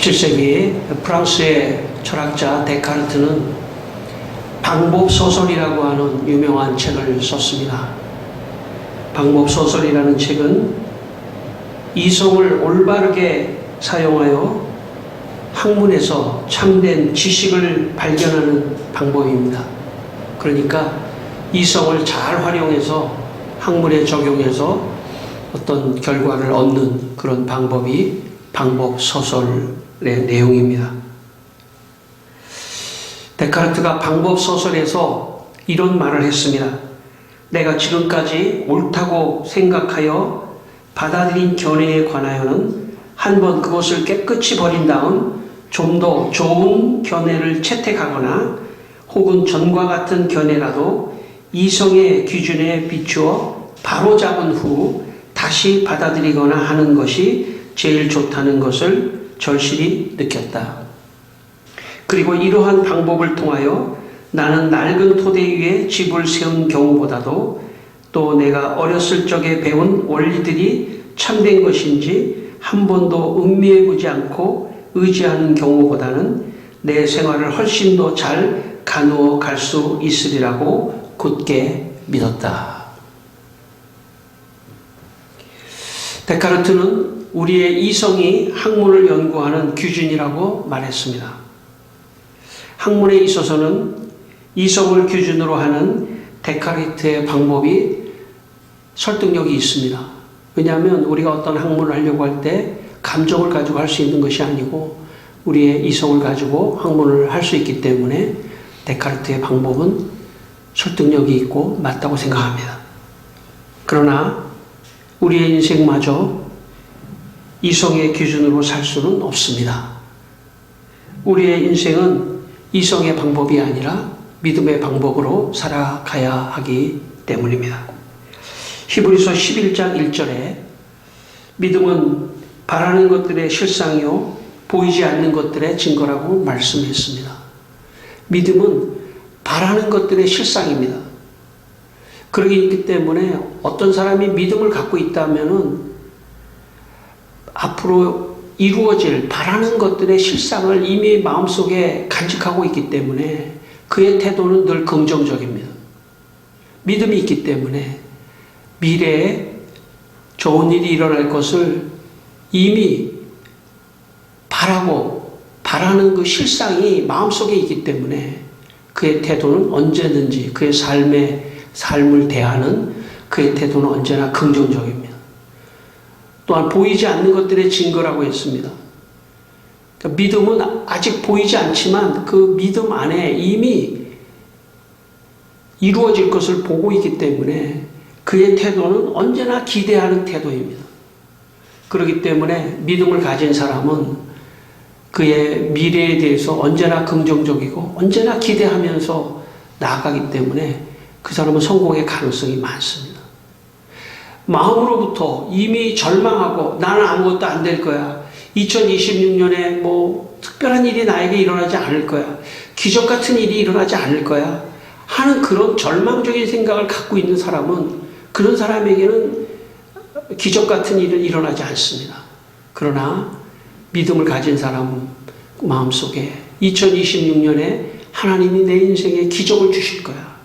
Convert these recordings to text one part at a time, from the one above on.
17세기 프랑스의 철학자 데카르트는 방법소설이라고 하는 유명한 책을 썼습니다. 방법소설이라는 책은 이성을 올바르게 사용하여 학문에서 참된 지식을 발견하는 방법입니다. 그러니까 이성을 잘 활용해서 학문에 적용해서 어떤 결과를 얻는 그런 방법이 방법소설의 내용입니다. 데카르트가 방법소설에서 이런 말을 했습니다. 내가 지금까지 옳다고 생각하여 받아들인 견해에 관하여는 한번 그것을 깨끗이 버린 다음 좀 더 좋은 견해를 채택하거나 혹은 전과 같은 견해라도 이성의 기준에 비추어 바로잡은 후 다시 받아들이거나 하는 것이 제일 좋다는 것을 절실히 느꼈다. 그리고 이러한 방법을 통하여 나는 낡은 토대 위에 집을 세운 경우보다도 또 내가 어렸을 적에 배운 원리들이 참된 것인지 한 번도 음미해보지 않고 의지하는 경우보다는 내 생활을 훨씬 더 잘 가누어 갈 수 있으리라고 굳게 믿었다. 데카르트는 우리의 이성이 학문을 연구하는 기준이라고 말했습니다. 학문에 있어서는 이성을 기준으로 하는 데카르트의 방법이 설득력이 있습니다. 왜냐하면 우리가 어떤 학문을 하려고 할 때 감정을 가지고 할 수 있는 것이 아니고 우리의 이성을 가지고 학문을 할 수 있기 때문에 데카르트의 방법은 설득력이 있고 맞다고 생각합니다. 그러나 우리의 인생마저 이성의 기준으로 살 수는 없습니다. 우리의 인생은 이성의 방법이 아니라 믿음의 방법으로 살아가야 하기 때문입니다. 히브리서 11장 1절에 믿음은 바라는 것들의 실상이요 보이지 않는 것들의 증거라고 말씀했습니다. 믿음은 바라는 것들의 실상입니다. 그러기 때문에 어떤 사람이 믿음을 갖고 있다면은 앞으로 이루어질 바라는 것들의 실상을 이미 마음속에 간직하고 있기 때문에 그의 태도는 늘 긍정적입니다. 믿음이 있기 때문에 미래에 좋은 일이 일어날 것을 이미 바라는 그 실상이 마음속에 있기 때문에 그의 태도는 언제든지 그의 삶을 대하는 그의 태도는 언제나 긍정적입니다. 또한 보이지 않는 것들의 증거라고 했습니다. 그러니까 믿음은 아직 보이지 않지만 그 믿음 안에 이미 이루어질 것을 보고 있기 때문에 그의 태도는 언제나 기대하는 태도입니다. 그렇기 때문에 믿음을 가진 사람은 그의 미래에 대해서 언제나 긍정적이고 언제나 기대하면서 나아가기 때문에 그 사람은 성공의 가능성이 많습니다. 마음으로부터 이미 절망하고 나는 아무것도 안 될 거야. 2026년에 뭐 특별한 일이 나에게 일어나지 않을 거야. 기적 같은 일이 일어나지 않을 거야. 하는 그런 절망적인 생각을 갖고 있는 사람은 그런 사람에게는 기적 같은 일은 일어나지 않습니다. 그러나 믿음을 가진 사람 마음속에 2026년에 하나님이 내 인생에 기적을 주실 거야.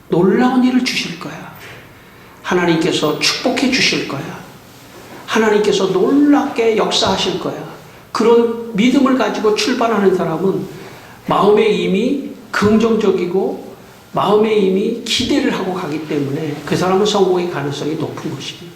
놀라운 일을 주실 거야. 하나님께서 축복해 주실 거야. 하나님께서 놀랍게 역사하실 거야. 그런 믿음을 가지고 출발하는 사람은 마음에 이미 긍정적이고 마음에 이미 기대를 하고 가기 때문에 그 사람은 성공의 가능성이 높은 것입니다.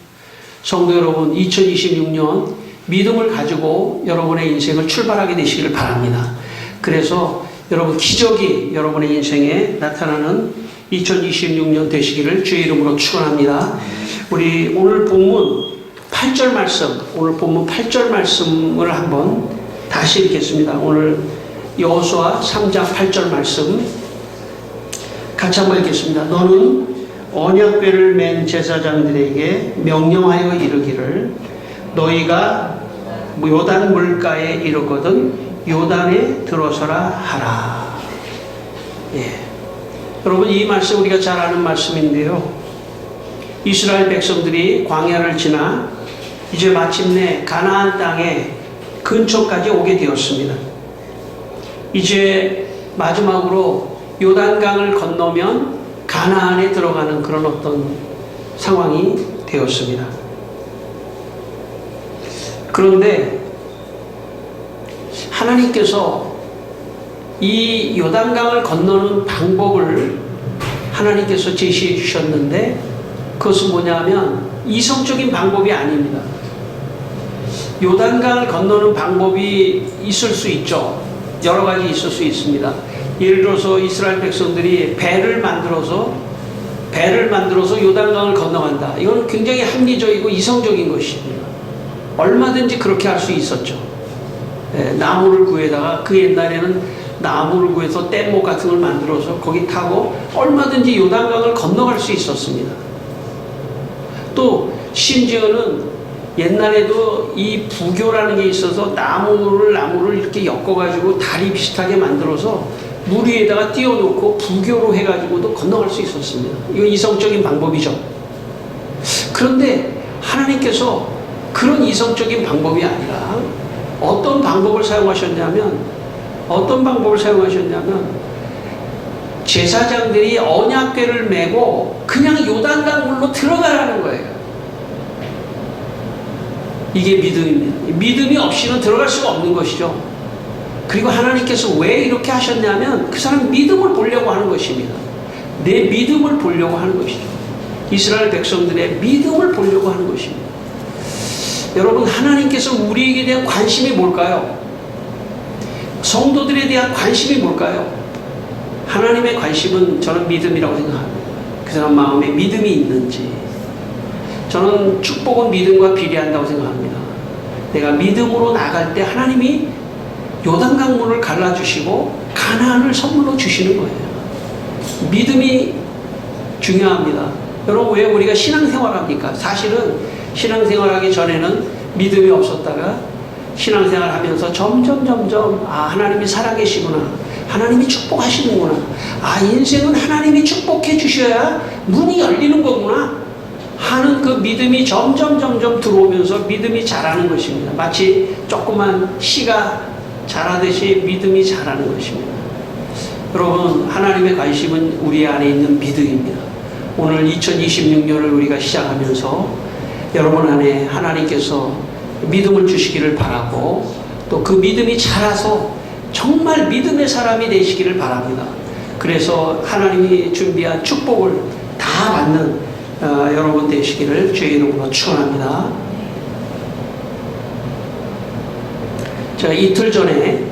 성도 여러분, 2026년 믿음을 가지고 여러분의 인생을 출발하게 되시기를 바랍니다. 그래서 여러분 기적이 여러분의 인생에 나타나는 2026년 되시기를 주의 이름으로 축원합니다. 우리 오늘 본문 8절 말씀, 오늘 본문 8절 말씀을 한번 다시 읽겠습니다. 오늘 여호수아 3장 8절 말씀 같이 한번 읽겠습니다. 너는 언약궤를 맨 제사장들에게 명령하여 이르기를 너희가 요단 물가에 이르거든 요단에 들어서라 하라. 예. 여러분 이 말씀 우리가 잘 아는 말씀인데요. 이스라엘 백성들이 광야를 지나 이제 마침내 가나안 땅에 근처까지 오게 되었습니다. 이제 마지막으로 요단강을 건너면 가나안에 들어가는 그런 어떤 상황이 되었습니다. 그런데 하나님께서 이 요단강을 건너는 방법을 하나님께서 제시해 주셨는데 그것은 뭐냐면 이성적인 방법이 아닙니다. 요단강을 건너는 방법이 있을 수 있죠. 여러 가지 있을 수 있습니다. 예를 들어서 이스라엘 백성들이 배를 만들어서 요단강을 건너간다. 이건 굉장히 합리적이고 이성적인 것입니다. 얼마든지 그렇게 할 수 있었죠. 나무를 구해다가 그 옛날에는 나무를 구해서 뗏목 같은 걸 만들어서 거기 타고 얼마든지 요단강을 건너갈 수 있었습니다. 또 심지어는 옛날에도 이 부교라는 게 있어서 나무를 이렇게 엮어가지고 다리 비슷하게 만들어서 물 위에다가 띄워놓고 부교로 해가지고도 건너갈 수 있었습니다. 이거 이성적인 방법이죠. 그런데 하나님께서 그런 이성적인 방법이 아니라 어떤 방법을 사용하셨냐면 제사장들이 언약궤를 메고 그냥 요단강 물로 들어가라는 거예요. 이게 믿음입니다. 믿음이 없이는 들어갈 수가 없는 것이죠. 그리고 하나님께서 왜 이렇게 하셨냐면 그 사람 믿음을 보려고 하는 것입니다. 내 믿음을 보려고 하는 것이죠. 이스라엘 백성들의 믿음을 보려고 하는 것입니다. 여러분, 하나님께서 우리에게 대한 관심이 뭘까요? 성도들에 대한 관심이 뭘까요? 하나님의 관심은 저는 믿음이라고 생각합니다. 그 사람 마음에 믿음이 있는지. 저는 축복은 믿음과 비례한다고 생각합니다. 내가 믿음으로 나갈 때 하나님이 요단강 물을 갈라주시고 가나안을 선물로 주시는 거예요. 믿음이 중요합니다. 여러분, 왜 우리가 신앙생활합니까? 사실은 신앙생활하기 전에는 믿음이 없었다가 신앙생활하면서 점점 하나님이 살아계시구나, 하나님이 축복하시는구나, 인생은 하나님이 축복해 주셔야 문이 열리는 거구나 하는 그 믿음이 점점 들어오면서 믿음이 자라는 것입니다. 마치 조그만 씨가 자라듯이 믿음이 자라는 것입니다. 여러분, 하나님의 관심은 우리 안에 있는 믿음입니다. 오늘 2026년을 우리가 시작하면서 여러분 안에 하나님께서 믿음을 주시기를 바라고, 또 그 믿음이 자라서 정말 믿음의 사람이 되시기를 바랍니다. 그래서 하나님이 준비한 축복을 다 받는 여러분 되시기를 주의 이름으로 축원합니다. 제가 이틀 전에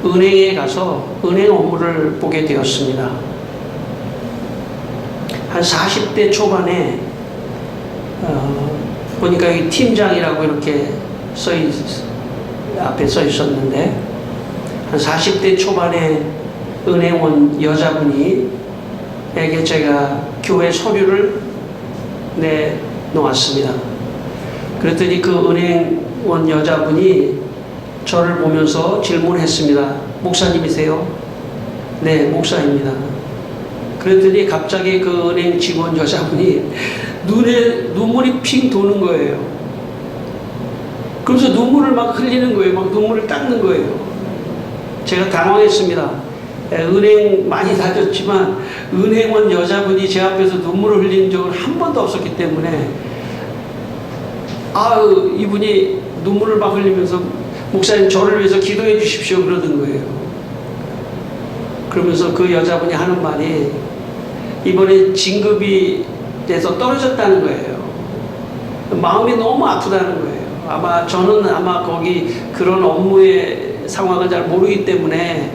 은행에 가서 은행 업무를 보게 되었습니다. 한 40대 초반에 보니까 이 팀장이라고 이렇게 앞에 써 있었는데, 한 40대 초반에 은행원 여자분이 에게 제가 교회 서류를 내놓았습니다. 그랬더니 그 은행원 여자분이 저를 보면서 질문했습니다. 목사님이세요? 네, 목사입니다. 그랬더니 갑자기 그 은행 직원 여자분이 눈에 눈물이 핑 도는 거예요. 그래서 눈물을 막 흘리는 거예요. 막 눈물을 닦는 거예요. 제가 당황했습니다. 은행 많이 다녔지만 은행원 여자분이 제 앞에서 눈물을 흘리는 적은 한 번도 없었기 때문에 이분이 눈물을 막 흘리면서 목사님 저를 위해서 기도해 주십시오 그러던 거예요. 그러면서 그 여자분이 하는 말이 이번에 진급이 돼서 떨어졌다는 거예요. 마음이 너무 아프다는 거예요. 저는 거기 그런 업무의 상황을 잘 모르기 때문에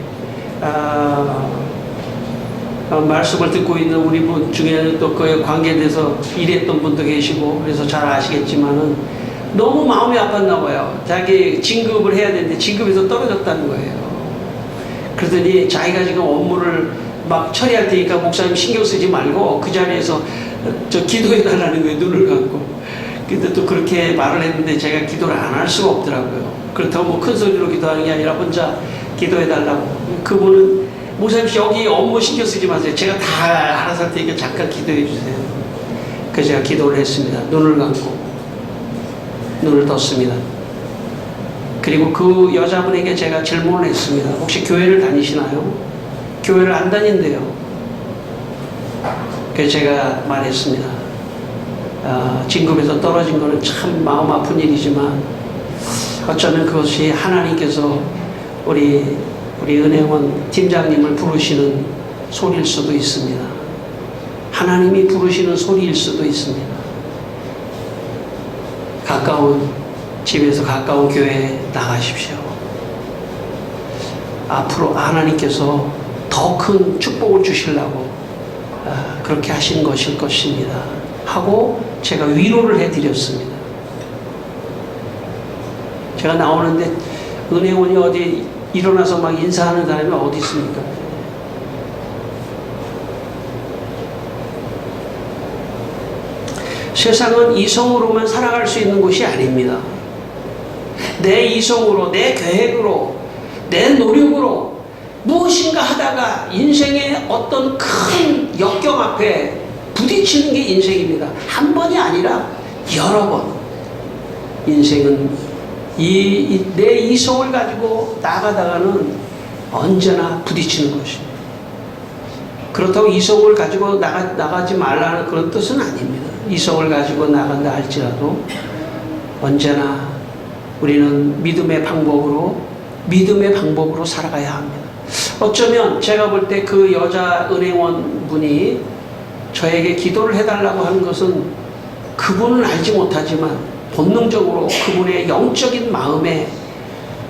말씀을 듣고 있는 우리 분 중에는 또 그에 관계돼서 일했던 분도 계시고 그래서 잘 아시겠지만은 너무 마음이 아팠나 봐요. 자기 진급을 해야 되는데 진급에서 떨어졌다는 거예요. 그러더니 자기가 지금 업무를 막 처리할 테니까 목사님 신경 쓰지 말고 그 자리에서 저 기도해 달라는 거예요. 눈을 감고. 근데 또 그렇게 말을 했는데 제가 기도를 안 할 수가 없더라고요. 그렇다고 뭐 큰 소리로 기도하는 게 아니라 혼자 기도해 달라고. 그분은 목사님 여기 업무 신경 쓰지 마세요. 제가 다 알아서 할 테니까 잠깐 기도해 주세요. 그래서 제가 기도를 했습니다. 눈을 감고 눈을 떴습니다. 그리고 그 여자분에게 제가 질문을 했습니다. 혹시 교회를 다니시나요? 교회를 안 다닌대요. 그래서 제가 말했습니다. 진급에서 떨어진 거는 참 마음 아픈 일이지만 어쩌면 그것이 하나님께서 우리 은혜원 팀장님을 부르시는 소리일 수도 있습니다. 하나님이 부르시는 소리일 수도 있습니다. 집에서 가까운 교회에 나가십시오. 앞으로 하나님께서 더 큰 축복을 주시려고 그렇게 하신 것일 것입니다. 하고 제가 위로를 해드렸습니다. 제가 나오는데 은혜원이 어디 일어나서 막 인사하는 사람이 어디 있습니까? 세상은 이성으로만 살아갈 수 있는 곳이 아닙니다. 내 이성으로, 내 계획으로, 내 노력으로 무엇인가 하다가 인생의 어떤 큰 역경 앞에 부딪히는 게 인생입니다. 한 번이 아니라 여러 번. 인생은 내 이성을 가지고 나가다가는 언제나 부딪히는 것입니다. 그렇다고 이성을 가지고 나가지 말라는 그런 뜻은 아닙니다. 이성을 가지고 나간다 할지라도 언제나 우리는 믿음의 방법으로 살아가야 합니다. 어쩌면 제가 볼 때 그 여자 은행원 분이 저에게 기도를 해달라고 하는 것은 그분은 알지 못하지만 본능적으로 그분의 영적인 마음에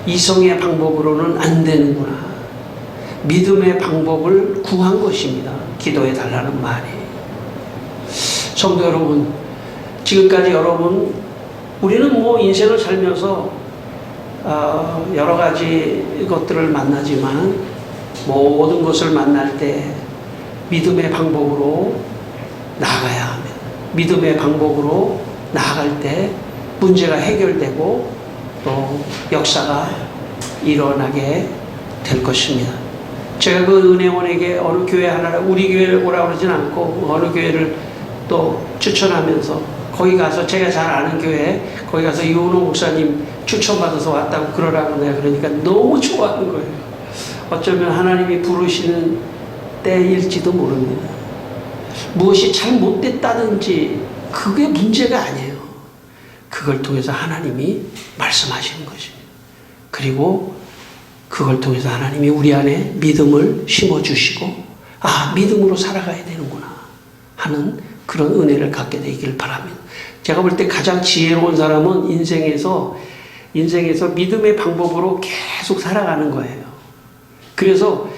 이성의 방법으로는 안 되는구나. 믿음의 방법을 구한 것입니다. 기도해 달라는 말이. 성도 여러분, 지금까지 여러분, 우리는 뭐 인생을 살면서 여러 가지 것들을 만나지만 모든 것을 만날 때 믿음의 방법으로 나아가야 합니다. 믿음의 방법으로 나아갈 때 문제가 해결되고 또 역사가 일어나게 될 것입니다. 제가 그 은혜원에게 어느 교회 하나를 우리 교회를 오라고 그러진 않고 어느 교회를 또 추천하면서 거기 가서 제가 잘 아는 교회 거기 가서 이원호 목사님 추천받아서 왔다고 그러라고 내가 그러니까 너무 좋아하는 거예요. 어쩌면 하나님이 부르시는 때일지도 모릅니다. 무엇이 잘못됐다든지 그게 문제가 아니에요. 그걸 통해서 하나님이 말씀하시는 것입니다. 그리고 그걸 통해서 하나님이 우리 안에 믿음을 심어주시고 믿음으로 살아가야 되는구나 하는 그런 은혜를 갖게 되기를 바랍니다. 제가 볼 때 가장 지혜로운 사람은 인생에서 믿음의 방법으로 계속 살아가는 거예요. 그래서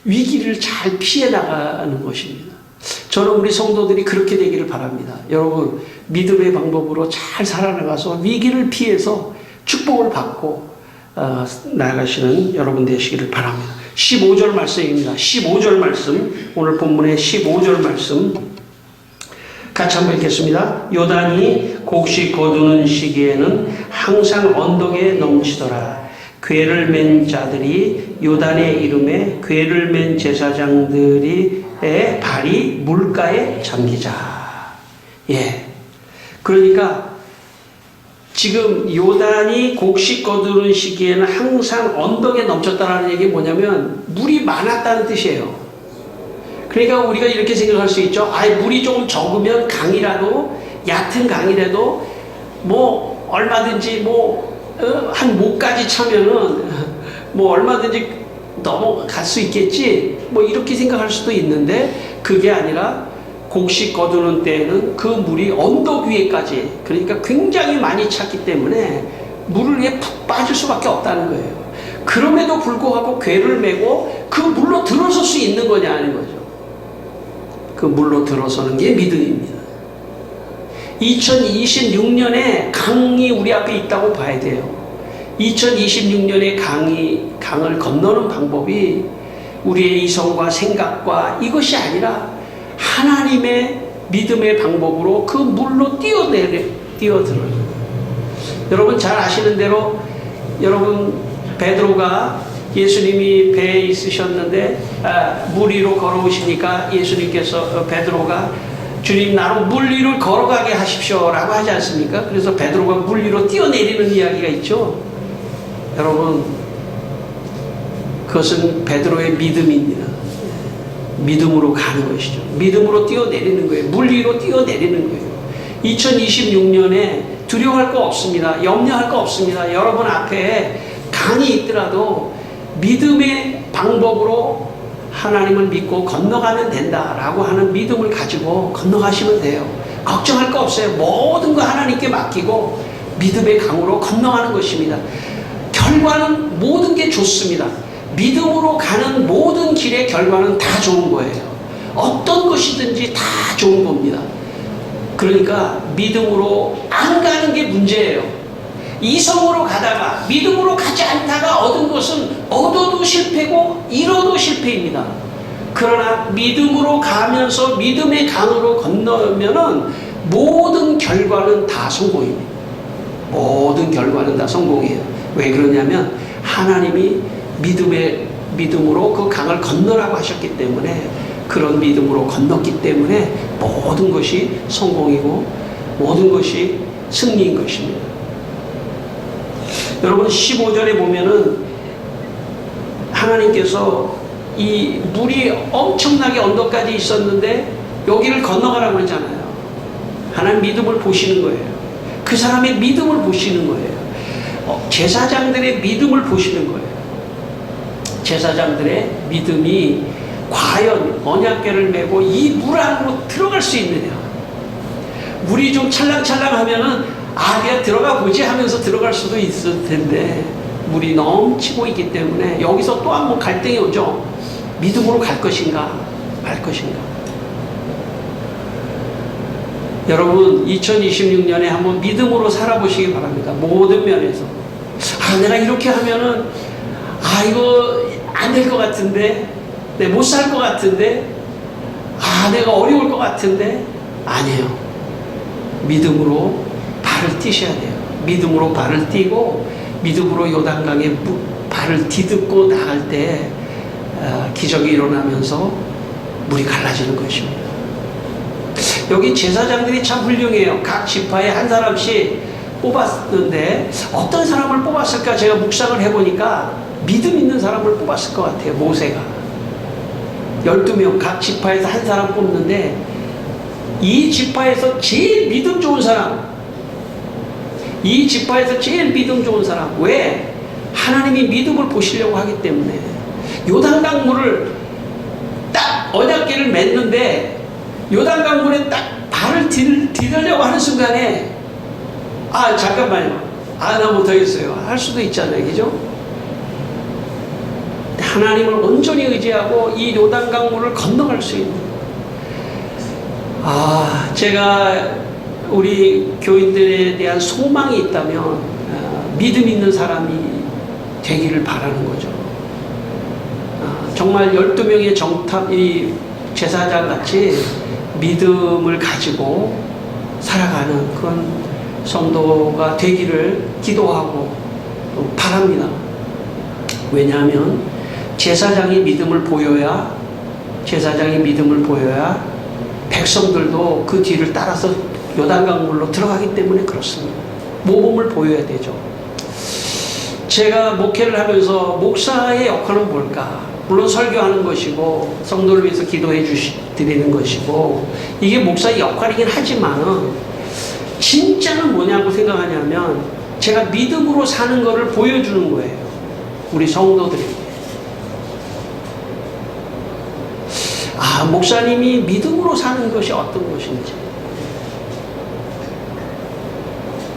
위기를 잘 피해 나가는 것입니다. 저는 우리 성도들이 그렇게 되기를 바랍니다. 여러분, 믿음의 방법으로 잘 살아나가서 위기를 피해서 축복을 받고 나아가시는 여러분 되시기를 바랍니다. 15절 말씀입니다. 15절 말씀, 오늘 본문의 15절 말씀 같이 한번 읽겠습니다. 요단이 곡식 거두는 시기에는 항상 언덕에 넘치더라. 궤를 맨 자들이 요단의 이름에 궤를 맨 제사장들의 발이 물가에 잠기자. 그러니까 지금 요단이 곡식 거두는 시기에는 항상 언덕에 넘쳤다라는 얘기 뭐냐면 물이 많았다는 뜻이에요. 그러니까 우리가 이렇게 생각할 수 있죠. 물이 조금 적으면 강이라도 얕은 강이라도 뭐 얼마든지 한 목까지 차면은 뭐 얼마든지 넘어갈 수 있겠지 뭐 이렇게 생각할 수도 있는데 그게 아니라 곡식 거두는 때에는 그 물이 언덕 위에까지 그러니까 굉장히 많이 찼기 때문에 물을 위에 푹 빠질 수밖에 없다는 거예요. 그럼에도 불구하고 궤를 메고 그 물로 들어설 수 있는 거냐 하는 거죠. 그 물로 들어서는 게 믿음입니다. 2026년에 강이 우리 앞에 있다고 봐야 돼요. 2026년에 강을 건너는 방법이 우리의 이성과 생각과 이것이 아니라 하나님의 믿음의 방법으로 그 물로 뛰어들어요. 여러분 잘 아시는 대로 여러분 베드로가 예수님이 배에 있으셨는데 물 위로 걸어오시니까 예수님께서 베드로가 주님 나로 물 위로 걸어가게 하십시오 라고 하지 않습니까? 그래서 베드로가 물 위로 뛰어내리는 이야기가 있죠. 여러분, 그것은 베드로의 믿음입니다. 믿음으로 가는 것이죠. 믿음으로 뛰어내리는 거예요. 물 위로 뛰어내리는 거예요. 2026년에 두려워할 거 없습니다. 염려할 거 없습니다. 여러분 앞에 강이 있더라도 믿음의 방법으로 하나님을 믿고 건너가면 된다라고 하는 믿음을 가지고 건너가시면 돼요. 걱정할 거 없어요. 모든 거 하나님께 맡기고 믿음의 강으로 건너가는 것입니다. 결과는 모든 게 좋습니다. 믿음으로 가는 모든 길의 결과는 다 좋은 거예요. 어떤 것이든지 다 좋은 겁니다. 그러니까 믿음으로 안 가는 게 문제예요. 이성으로 가다가 믿음으로 가지 않다가 얻은 것은 얻어도 실패고 잃어도 실패입니다. 그러나 믿음으로 가면서 믿음의 강으로 건너면은 모든 결과는 다 성공입니다. 모든 결과는 다 성공이에요. 왜 그러냐면 하나님이 믿음으로 그 강을 건너라고 하셨기 때문에, 그런 믿음으로 건넜기 때문에 모든 것이 성공이고 모든 것이 승리인 것입니다. 여러분 15절에 보면은 하나님께서 이 물이 엄청나게 언덕까지 있었는데 여기를 건너가라고 그러잖아요. 하나님 믿음을 보시는 거예요. 그 사람의 믿음을 보시는 거예요. 제사장들의 믿음을 보시는 거예요. 제사장들의 믿음이 과연 언약궤를 메고 이 물 안으로 들어갈 수 있느냐. 물이 좀 찰랑찰랑하면은 그냥 들어가 보지 하면서 들어갈 수도 있을 텐데 물이 넘치고 있기 때문에 여기서 또 한 번 갈등이 오죠. 믿음으로 갈 것인가 말 것인가. 여러분 2026년에 한번 믿음으로 살아보시기 바랍니다. 모든 면에서. 내가 이렇게 하면은 이거 안 될 것 같은데, 못 살 것 같은데, 내가 어려울 것 같은데. 아니에요. 믿음으로 발을 띄셔야 돼요. 믿음으로 발을 띄고 믿음으로 요단강에 발을 디딛고 나갈 때 기적이 일어나면서 물이 갈라지는 것입니다. 여기 제사장들이 참 훌륭해요. 각 지파에 한 사람씩 뽑았는데 어떤 사람을 뽑았을까 제가 묵상을 해보니까 믿음 있는 사람을 뽑았을 것 같아요. 모세가 12명 각 지파에서 한 사람 뽑는데 이 지파에서 제일 믿음 좋은 사람, 이 지파에서 제일 믿음 좋은 사람. 왜? 하나님이 믿음을 보시려고 하기 때문에. 요단강 물을 딱 언약궤를 맸는데 요단강 물에 딱 발을 디디려고 하는 순간에 잠깐만요, 나 못하겠어요 할 수도 있잖아요. 그죠? 하나님을 온전히 의지하고 이 요단강 물을 건너갈 수 있는, 제가 우리 교인들에 대한 소망이 있다면 믿음 있는 사람이 되기를 바라는 거죠. 정말 12명의 이 제사장 같이 믿음을 가지고 살아가는 그런 성도가 되기를 기도하고 바랍니다. 왜냐하면 제사장이 믿음을 보여야 백성들도 그 뒤를 따라서 요단강 물로 들어가기 때문에 그렇습니다. 모범을 보여야 되죠. 제가 목회를 하면서 목사의 역할은 뭘까? 물론 설교하는 것이고 성도를 위해서 기도해 드리는 것이고 이게 목사의 역할이긴 하지만은 진짜는 뭐냐고 생각하냐면 제가 믿음으로 사는 것을 보여주는 거예요. 우리 성도들에게. 목사님이 믿음으로 사는 것이 어떤 것인지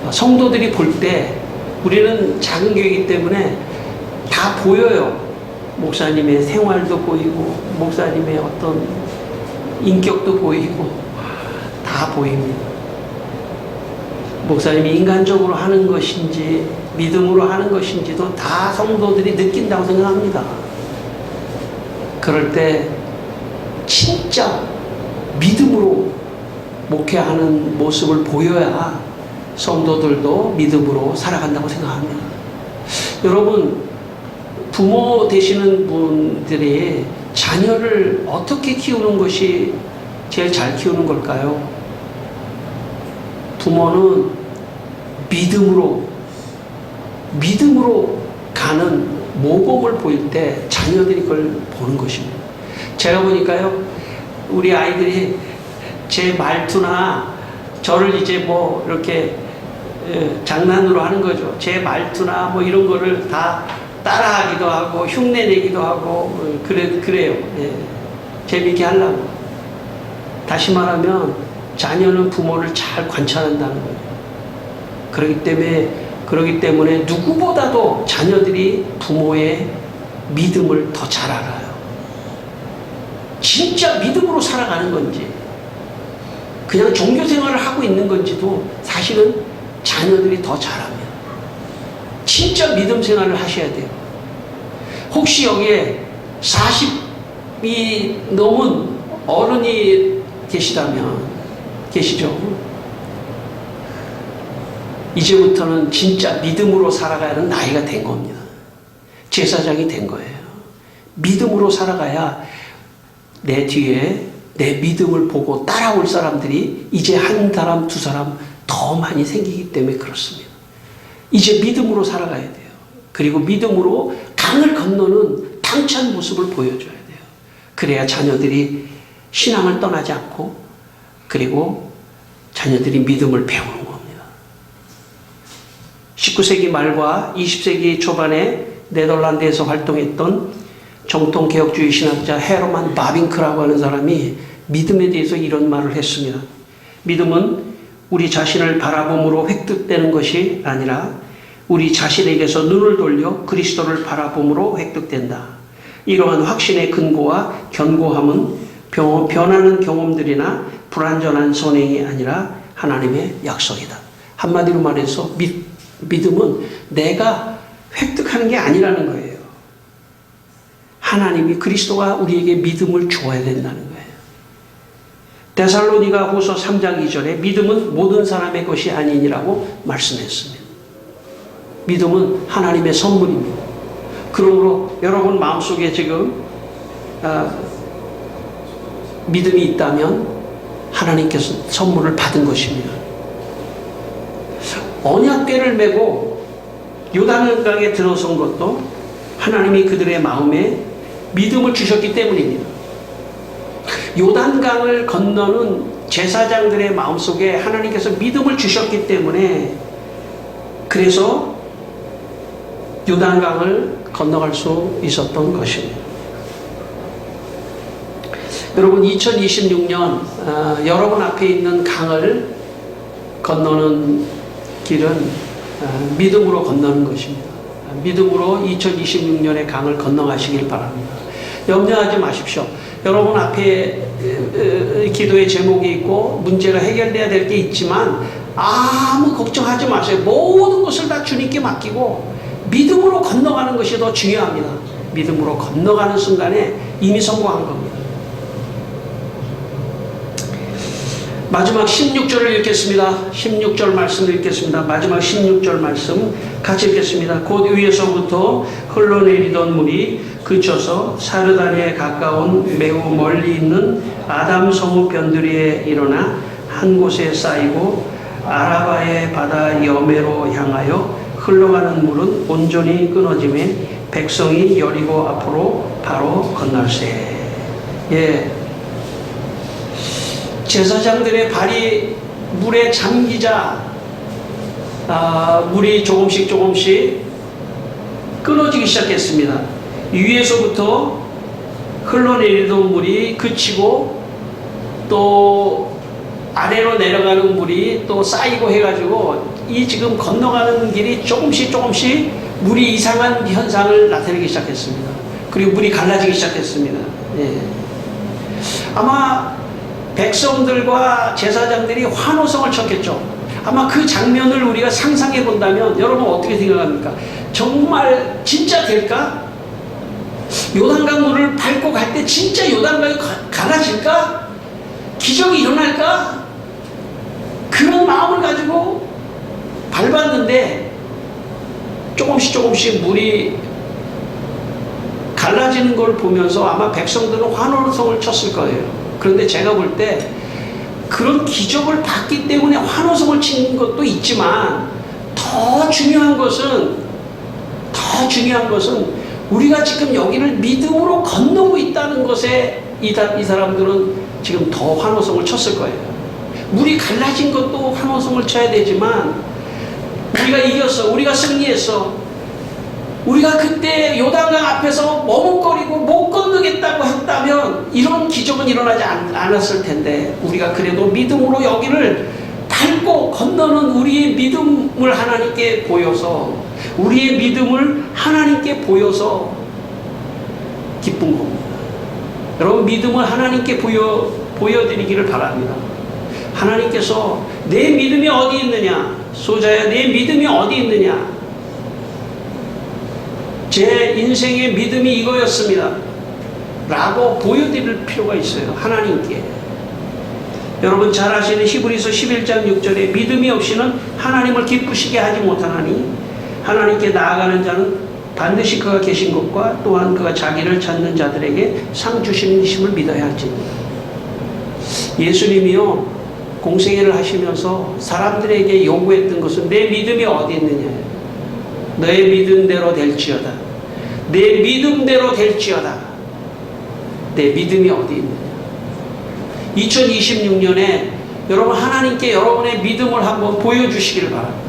성도들이 볼 때 우리는 작은 교회이기 때문에 다 보여요. 목사님의 생활도 보이고 목사님의 어떤 인격도 보이고 다 보입니다. 목사님이 인간적으로 하는 것인지 믿음으로 하는 것인지도 다 성도들이 느낀다고 생각합니다. 그럴 때 진짜 믿음으로 목회하는 모습을 보여야 성도들도 믿음으로 살아간다고 생각합니다. 여러분, 부모 되시는 분들이 자녀를 어떻게 키우는 것이 제일 잘 키우는 걸까요? 부모는 믿음으로 하는 모범을 보일 때 자녀들이 그걸 보는 것입니다. 제가 보니까요, 우리 아이들이 제 말투나 저를 이제 뭐 이렇게 장난으로 하는 거죠. 제 말투나 뭐 이런 거를 다 따라하기도 하고 흉내내기도 하고 그래요. 예. 재미있게 하려고. 다시 말하면 자녀는 부모를 잘 관찰한다는 거예요. 그렇기 때문에 누구보다도 자녀들이 부모의 믿음을 더 잘 알아요. 진짜 믿음으로 살아가는 건지 그냥 종교 생활을 하고 있는 건지도 사실은 자녀들이 더 잘합니다. 진짜 믿음 생활을 하셔야 돼요. 혹시 여기에 40이 넘은 어른이 계시죠? 이제부터는 진짜 믿음으로 살아가야 하는 나이가 된 겁니다. 제사장이 된 거예요. 믿음으로 살아가야 내 뒤에 내 믿음을 보고 따라올 사람들이 이제 한 사람, 두 사람 더 많이 생기기 때문에 그렇습니다. 이제 믿음으로 살아가야 돼요. 그리고 믿음으로 강을 건너는 당찬 모습을 보여줘야 돼요. 그래야 자녀들이 신앙을 떠나지 않고 그리고 자녀들이 믿음을 배우는 겁니다. 19세기 말과 20세기 초반에 네덜란드에서 활동했던 정통개혁주의 신학자 헤르만 바빙크라고 하는 사람이 믿음에 대해서 이런 말을 했습니다. 믿음은 우리 자신을 바라봄으로 획득되는 것이 아니라 우리 자신에게서 눈을 돌려 그리스도를 바라봄으로 획득된다. 이러한 확신의 근거와 견고함은 변하는 경험들이나 불완전한 선행이 아니라 하나님의 약속이다. 한마디로 말해서 믿음은 내가 획득하는 게 아니라는 거예요. 하나님이 그리스도가 우리에게 믿음을 주어야 된다는 거예요. 데살로니가 후서 3장 2절에 믿음은 모든 사람의 것이 아니니라고 말씀했습니다. 믿음은 하나님의 선물입니다. 그러므로 여러분 마음속에 지금 믿음이 있다면 하나님께서 선물을 받은 것입니다. 언약궤를 메고 요단강에 들어선 것도 하나님이 그들의 마음에 믿음을 주셨기 때문입니다. 요단강을 건너는 제사장들의 마음속에 하나님께서 믿음을 주셨기 때문에 그래서 요단강을 건너갈 수 있었던 것입니다. 여러분 2026년 여러분 앞에 있는 강을 건너는 길은 믿음으로 건너는 것입니다. 믿음으로 2026년의 강을 건너가시길 바랍니다. 염려하지 마십시오. 여러분 앞에 기도의 제목이 있고 문제가 해결돼야 될 게 있지만 아무 걱정하지 마세요. 모든 것을 다 주님께 맡기고 믿음으로 건너가는 것이 더 중요합니다. 믿음으로 건너가는 순간에 이미 성공한 겁니다. 마지막 16절을 읽겠습니다. 16절 말씀을 읽겠습니다. 마지막 16절 말씀 같이 읽겠습니다. 곧 위에서부터 흘러내리던 물이 그쳐서 사르다니에 가까운 매우 멀리 있는 아담 성읍 변두리에 일어나 한 곳에 쌓이고 아라바의 바다 여매로 향하여 흘러가는 물은 온전히 끊어지매 백성이 여리고 앞으로 바로 건널세. 예. 제사장들의 발이 물에 잠기자 물이 조금씩 끊어지기 시작했습니다. 위에서부터 흘러내리던 물이 그치고 또 아래로 내려가는 물이 또 쌓이고 해가지고 이 지금 건너가는 길이 조금씩 물이 이상한 현상을 나타내기 시작했습니다. 그리고 물이 갈라지기 시작했습니다. 예. 아마 백성들과 제사장들이 환호성을 쳤겠죠. 아마 그 장면을 우리가 상상해 본다면 여러분 어떻게 생각합니까? 정말 진짜 될까? 요단강 물을 밟고 갈 때 진짜 요단강이 갈라질까? 기적이 일어날까? 그런 마음을 가지고 밟았는데 조금씩 물이 갈라지는 걸 보면서 아마 백성들은 환호성을 쳤을 거예요. 그런데 제가 볼 때 그런 기적을 봤기 때문에 환호성을 치는 것도 있지만 더 중요한 것은 더 중요한 것은 우리가 지금 여기를 믿음으로 건너고 있다는 것에 이 사람들은 지금 더 환호성을 쳤을 거예요. 물이 갈라진 것도 환호성을 쳐야 되지만 우리가 이겼어, 우리가 승리했어, 우리가 그때 요단강 앞에서 머뭇거리고 못 건너겠다고 했다면 이런 기적은 일어나지 않았을 텐데, 우리가 그래도 믿음으로 여기를 밟고 건너는 우리의 믿음을 하나님께 보여서, 우리의 믿음을 하나님께 보여서 기쁜 겁니다. 여러분, 믿음을 하나님께 보여드리기를 바랍니다. 하나님께서 내 믿음이 어디 있느냐, 소자야 내 믿음이 어디 있느냐, 제 인생의 믿음이 이거였습니다 라고 보여드릴 필요가 있어요. 하나님께. 여러분 잘 아시는 히브리서 11장 6절에 믿음이 없이는 하나님을 기쁘시게 하지 못하나니 하나님께 나아가는 자는 반드시 그가 계신 것과 또한 그가 자기를 찾는 자들에게 상 주시는 힘을 믿어야 할지니라. 예수님이요 공생애를 하시면서 사람들에게 요구했던 것은 내 믿음이 어디 있느냐, 너의 믿음대로 될지어다, 내 믿음대로 될지어다. 내 믿음이 어디 있느냐. 2026년에 여러분 하나님께 여러분의 믿음을 한번 보여주시기를 바랍니다.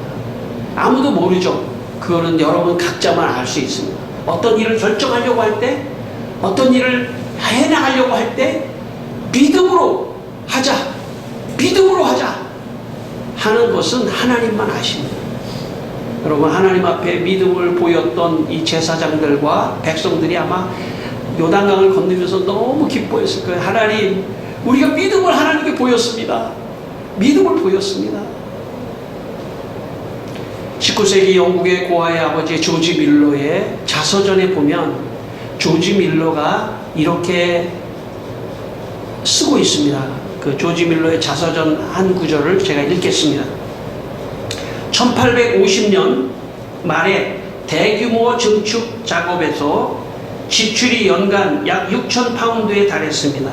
아무도 모르죠. 그거는 여러분 각자만 알 수 있습니다. 어떤 일을 결정하려고 할 때, 어떤 일을 해나가려고 할 때 믿음으로 하자, 믿음으로 하자 하는 것은 하나님만 아십니다. 여러분 하나님 앞에 믿음을 보였던 이 제사장들과 백성들이 아마 요단강을 건너면서 너무 기뻐했을 거예요. 하나님, 우리가 믿음을 하나님께 보였습니다. 믿음을 보였습니다. 19세기 영국의 고아의 아버지 조지 밀러의 자서전에 보면 조지 밀러가 이렇게 쓰고 있습니다. 그 조지 밀러의 자서전 한 구절을 제가 읽겠습니다. 1850년 말에 대규모 증축 작업에서 지출이 연간 약 6천 파운드에 달했습니다.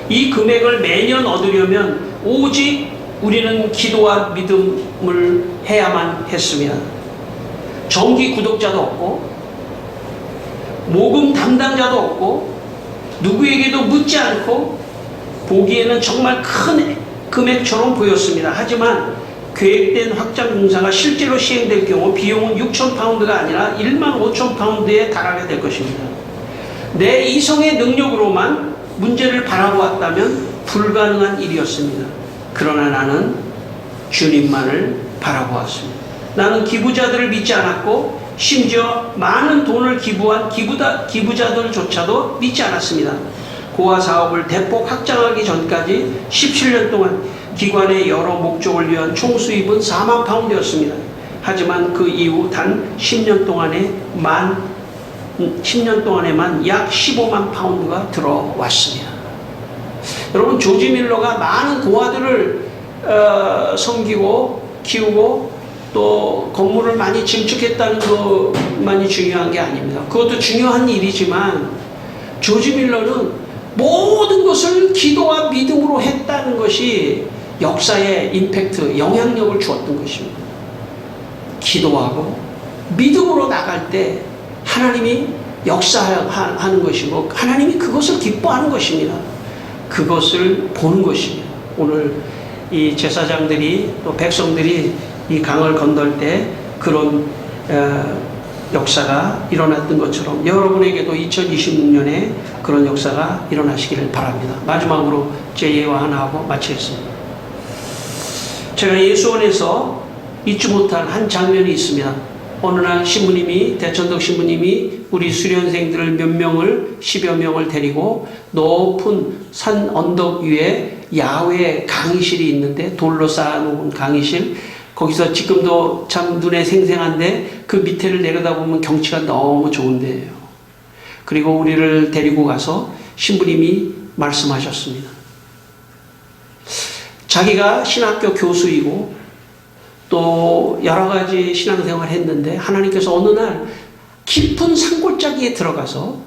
이 금액을 매년 얻으려면 오직 우리는 기도와 믿음을 해야만 했습니다. 정기 구독자도 없고 모금 담당자도 없고 누구에게도 묻지 않고 보기에는 정말 큰 금액처럼 보였습니다. 하지만 계획된 확장 공사가 실제로 시행될 경우 비용은 6천 파운드가 아니라 1만 5천 파운드에 달하게 될 것입니다. 내 이성의 능력으로만 문제를 바라보았다면 불가능한 일이었습니다. 그러나 나는 주님만을 바라보았습니다. 나는 기부자들을 믿지 않았고 심지어 많은 돈을 기부한 기부자들조차도 믿지 않았습니다. 고아 사업을 대폭 확장하기 전까지 17년 동안 기관의 여러 목적을 위한 총 수입은 4만 파운드였습니다. 하지만 그 이후 단 10년 동안에만 약 15만 파운드가 들어왔습니다. 여러분 조지 밀러가 많은 고아들을 섬기고 키우고 또 건물을 많이 증축했다는 것만이 중요한 게 아닙니다. 그것도 중요한 일이지만 조지 밀러는 모든 것을 기도와 믿음으로 했다는 것이 역사에 임팩트, 영향력을 주었던 것입니다. 기도하고 믿음으로 나갈 때 하나님이 역사하는 것이고 하나님이 그것을 기뻐하는 것입니다. 그것을 보는 것입니다. 오늘 이 제사장들이 또 백성들이 이 강을 건널 때 그런 역사가 일어났던 것처럼 여러분에게도 2026년에 그런 역사가 일어나시기를 바랍니다. 마지막으로 제 예화 하나 하고 마치겠습니다. 제가 예수원에서 잊지 못할 한 장면이 있습니다. 어느 날 대천덕 신부님이 우리 수련생들을 몇 명을 10여 명을 데리고 높은 산 언덕 위에 야외 강의실이 있는데 돌로 쌓아놓은 강의실, 거기서 지금도 참 눈에 생생한데 그 밑에를 내려다보면 경치가 너무 좋은데요. 그리고 우리를 데리고 가서 신부님이 말씀하셨습니다. 자기가 신학교 교수이고 또 여러 가지 신앙생활을 했는데 하나님께서 어느 날 깊은 산골짜기에 들어가서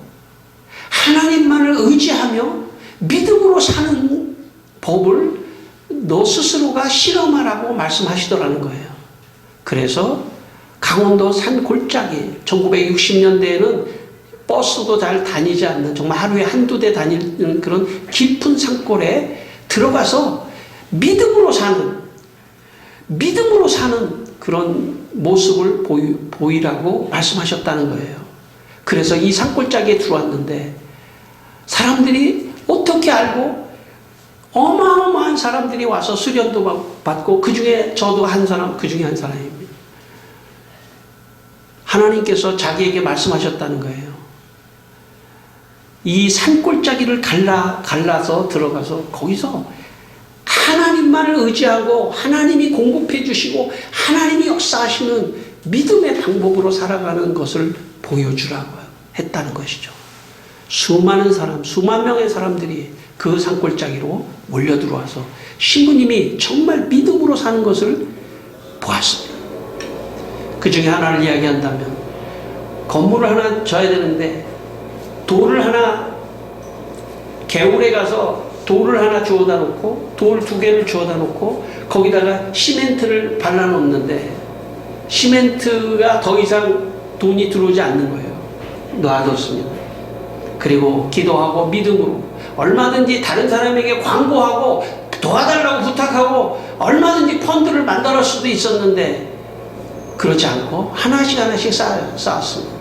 하나님만을 의지하며 믿음으로 사는 법을 너 스스로가 실험하라고 말씀하시더라는 거예요. 그래서 강원도 산 골짜기 1960년대에는 버스도 잘 다니지 않는 정말 하루에 한두 대 다니는 그런 깊은 산골에 들어가서 믿음으로 사는 그런 모습을 보이라고 말씀하셨다는 거예요. 그래서 이 산골짜기에 들어왔는데 사람들이 어떻게 알고 어마어마한 사람들이 와서 수련도 받고 그 중에 저도 그 중에 한 사람입니다. 하나님께서 자기에게 말씀하셨다는 거예요. 이 산골짜기를 갈라서 들어가서 거기서 하나님만을 의지하고 하나님이 공급해 주시고 하나님이 역사하시는 믿음의 방법으로 살아가는 것을 보여주라고 했다는 것이죠. 수만 명의 사람들이 그 산골짜기로 몰려 들어와서 신부님이 정말 믿음으로 사는 것을 보았습니다. 그 중에 하나를 이야기한다면 건물을 하나 져야 되는데 돌을 하나 개울에 가서 돌을 하나 주워다 놓고 돌 2개를 주워다 놓고 거기다가 시멘트를 발라 놓는데 시멘트가 더 이상 돈이 들어오지 않는 거예요. 놔뒀습니다. 그리고 기도하고 믿음으로 얼마든지 다른 사람에게 광고하고 도와달라고 부탁하고 얼마든지 펀드를 만들었을 수도 있었는데 그렇지 않고 하나씩 쌓았습니다.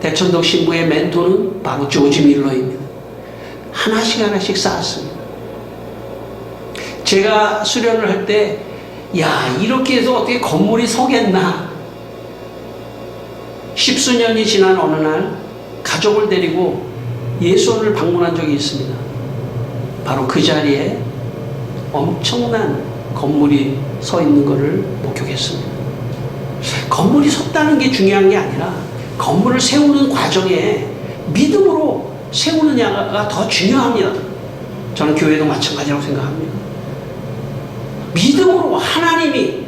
대천동 신부의 멘토는 바로 조지 밀러입니다. 하나씩 쌓았습니다. 제가 수련을 할 때 이렇게 해서 어떻게 건물이 서겠나. 10수년이 지난 어느 날 가족을 데리고 예수원을 방문한 적이 있습니다. 바로 그 자리에 엄청난 건물이 서 있는 것을 목격했습니다. 건물이 섰다는 게 중요한 게 아니라 건물을 세우는 과정에 믿음으로 세우느냐가 더 중요합니다. 저는 교회도 마찬가지라고 생각합니다. 믿음으로 하나님이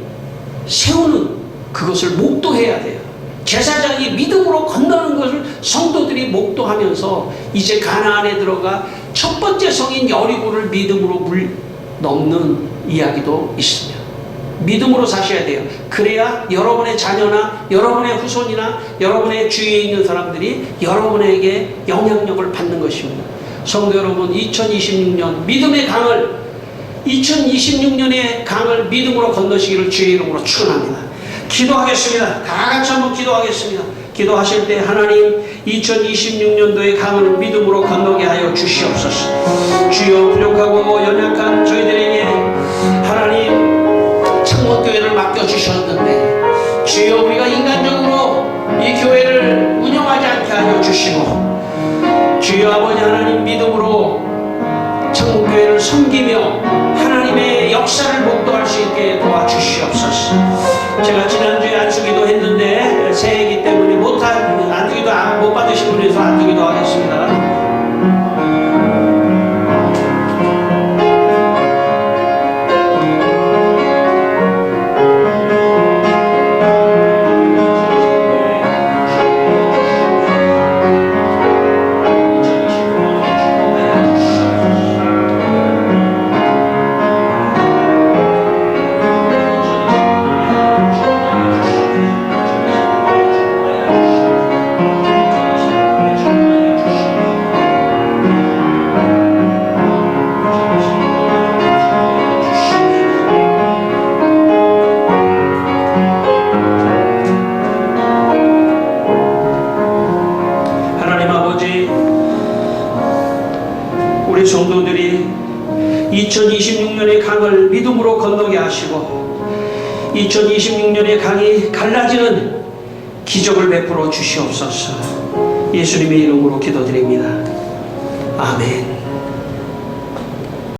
세우는 그것을 목도해야 돼요. 제사장이 믿음으로 건너는 것을 성도들이 목도하면서 이제 가나안에 들어가 첫 번째 성인 여리고를 믿음으로 넘는 이야기도 있습니다. 믿음으로 사셔야 돼요. 그래야 여러분의 자녀나 여러분의 후손이나 여러분의 주위에 있는 사람들이 여러분에게 영향력을 받는 것입니다. 성도 여러분, 2026년 믿음의 강을 2026년의 강을 믿음으로 건너시기를 주의 이름으로 축원합니다. 기도하겠습니다. 다 같이 한번 기도하겠습니다. 기도하실 때 하나님 2026년도의 강을 믿음으로 건너게 하여 주시옵소서. 주여, 부족하고 연약한 저희들에게 하나님 창원교회를 맡겨주셨는데 주여, 우리가 인간적으로 이 교회를 운영하지 않게 하여 주시고 주여 아버지 하나님 믿음으로 창원교회를 섬기며 하나님의 역사를 목도할 수 있게 도와주시옵소서. 제가 지난주에 안수기도 했는데 새해이기 때문에 안수기도 못 받으신 분에서 안수기도 하겠습니다. 우리 성도들이 2026년의 강을 믿음으로 건너게 하시고 2026년의 강이 갈라지는 기적을 베풀어 주시옵소서. 예수님의 이름으로 기도드립니다. 아멘.